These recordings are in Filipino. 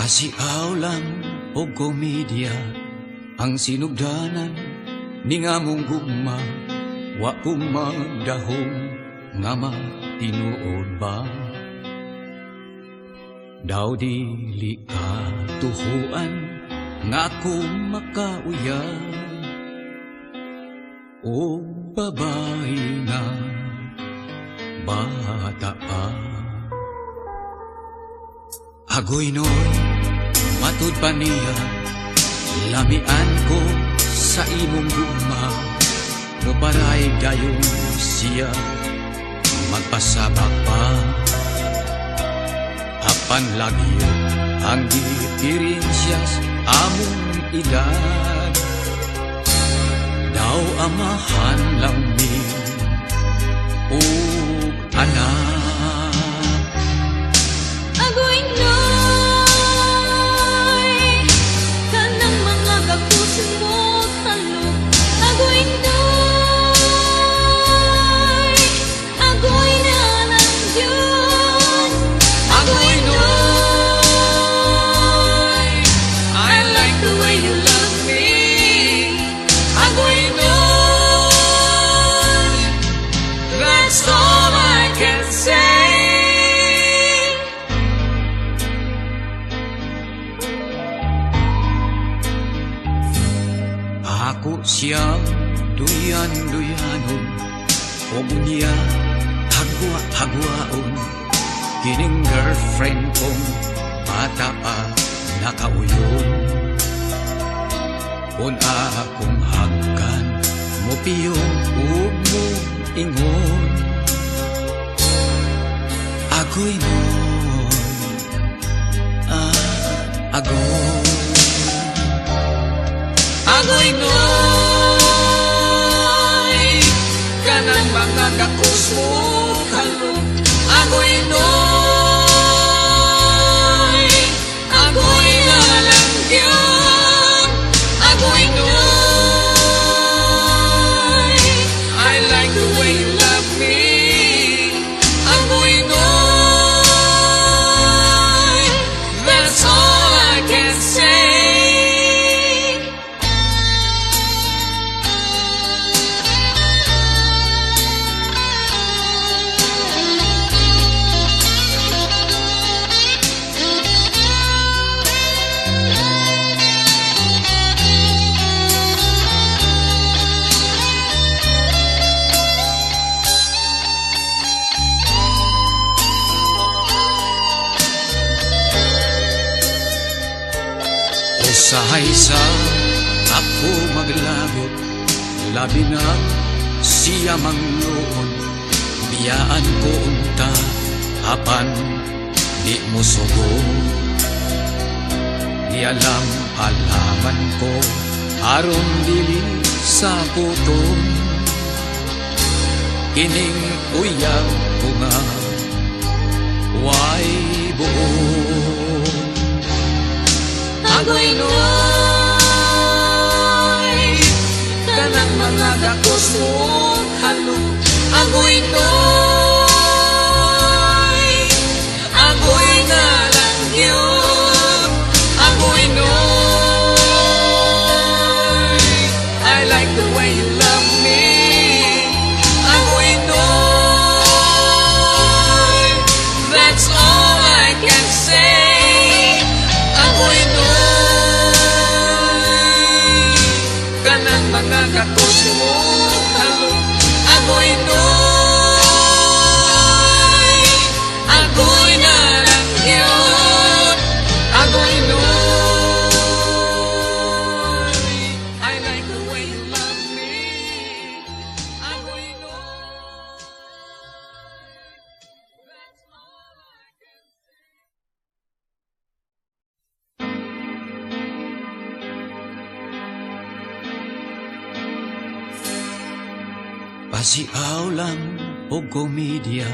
Pasiaw lang o komedya ang sinugdanan ni nga mong gugma, wa kumagdahong nga matinuod ba? Daw dili ka tuhuan nga kung makauya o babae nga bata pa. Agoy noy, matud pa niya, lamian ko sa imong gugma, muparay gayong siya, magpasabak pa. Apan lagi ang diferensyas among edad, daw amahan lang mi o anak. Agoy noy, kanang mga kapuso mo halok. Agoy noy, agoy na lang yun. Agoy noy, I like the way you love me. Agoy noy, that's all I can say. Ako siyang duyan-duyanon, o niya hagwa-hagwaon, kining girlfriend kong bata pa nakauyon. Kung akong hagkan mo piyong mo ingon, agoy nun, agoy. Agoy noy, kanang mga kakus mo halok. Agoy noy, agoy na lang yun. Agoy noy, I like the way you love me. Agoy noy, that's all I can say. Usahay sa ako maglagot, labi na siya mangluon, biyaan ko unta, apan di mo sugo. Di alaman ko, aron dili sa puton, kining uyang ko nga, way buo. Agoy noy, kanang mga gakus mo halok. Agoy noy, agoy na lang yun. Agoy noy, I like the way you love me. Agoy noy, that's all I can say. Agoy mga kakus mo halok. Agoy noy, agoy na lang yun. Agoy noy, I like the way you love me. Agoy noy, that's all I can say. Pasiaw lang o komedya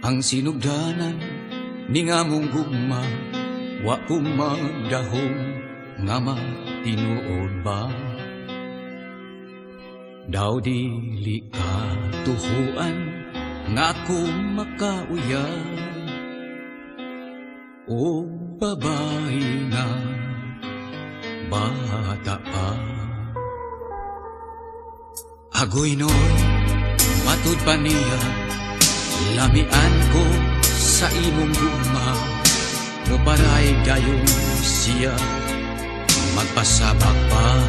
ang sinugdanan ni nga mong gugma, wa kumagdahong nga matinuod ba? Daw dili ka tuhuan nga kung makauya o babae na bata pa. Agoy noy, matud pa niya, lamian ko sa imong gugma. Muparay dayon siya, magpasabak pa.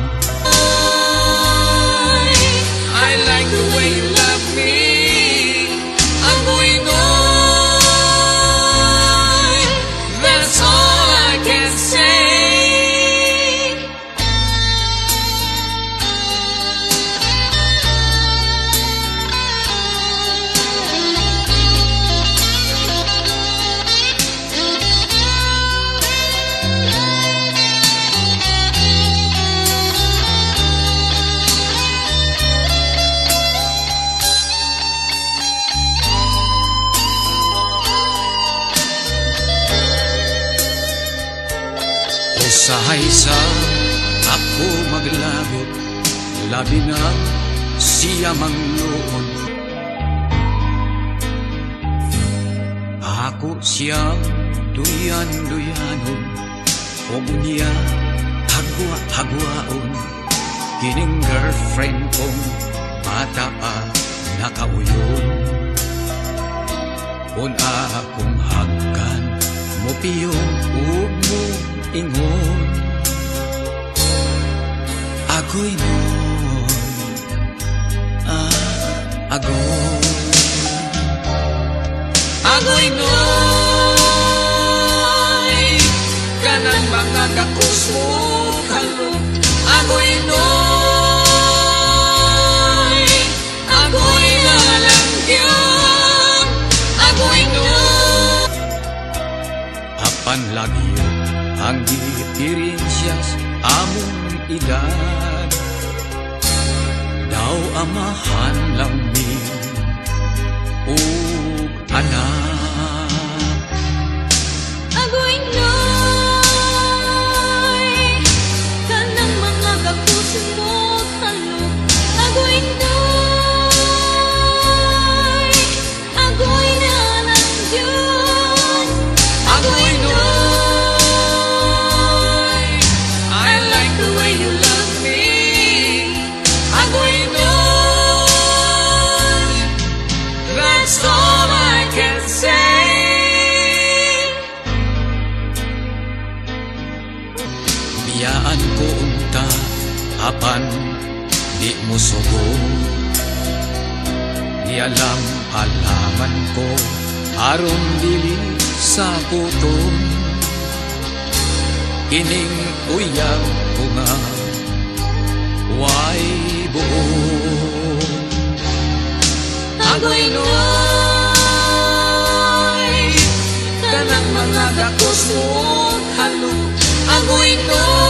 I like the way you love me. Agoy noy, that's all I can say. Usahay sa ako maglagot, labi na siya mangluon. Ako siyang duyan-duyanon, o niya hagwa-hagwaon. Kining girlfriend kong bata pa nakauyon. Kung akong hagkan mo piyong mo ingon, agoy noy, agoy. Agoy noy, kanang mga kakusmo halong. Agoy noy, agoy na lang yun. Agoy noy. Apan lagi ang diferensyas among edad, daw amahan lami o anak. Agoy noy, kanang mga kapuso mo halong. Agoy noy, agoy na lang yun. Agoy noy, I like the way you love me. Agoy noy, that's all I can say. Biyaan ko unta, apan di mo sugo. Di alam alaman ko, aron dili sa puton. Kining uyang ko nga, way buo. Agoy noy, kanang mga kakusmo halong. Agoy noy,